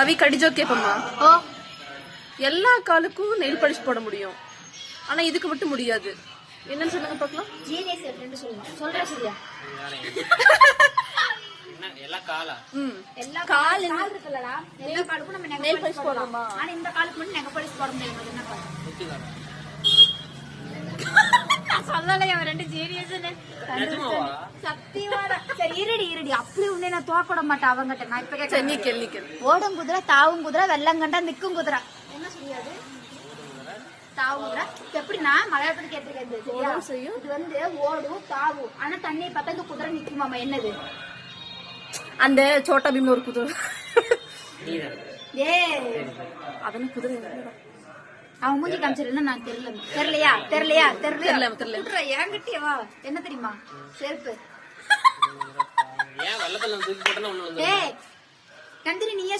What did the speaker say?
பவி கடிஜோ கேப்பம்மா. ஓ, எல்லா காலுக்கும் nail polish போட முடியும், ஆனா இதுக்கு மட்டும் முடியாது. என்னன்னு சொல்லுங்க பாக்கலாம். ஜீனியஸ் ஃப்ரெண்ட் சொல்லுங்க. சொல்றா சரியா? எல்லா காலா எல்லா கால் இருக்குல்லடா, எல்லா காலுக்கும் நம்ம நெயில் பாலிஷ் போடலாமா? ஆனா இந்த காலுக்கு மட்டும் நெக பாலிஷ் போட முடியாது. என்ன கால்? சொல்லலையா அவன் ரெண்டு ஜீனியஸ்னு? சத்தியமாடா. சரி இருடி அப்படி உன்னை நான் தோக்க மாட்டேன் அவங்கிட்ட. நான் இப்ப கேட்க ஓடும் குதிரை, தாவும் குதிரை, வெள்ளங்கண்டா, நிக்கும் குதிரை. என்ன சொல்லியாது? தாவும் குதிரை எப்படின்னா மலையாளத்துல கேட்டிருக்கேன். இது வந்து ஓடும் தாவும், ஆனா தண்ணியை பார்த்தா இந்த குதிரை நிக்குமாமா. என்னது? அந்த சோட்டா பீம்ல ஒரு குதிரை. ஏ அதன குதிரை அவன் மூஞ்சி காமிச்சிருந்தா நான் தெரியலையா என்கிட்டவா? என்ன தெரியுமா? செருப்பு. ஏன் வெள்ளத்துல தூக்கி போட்டா ஏ கண்டிரி நீயே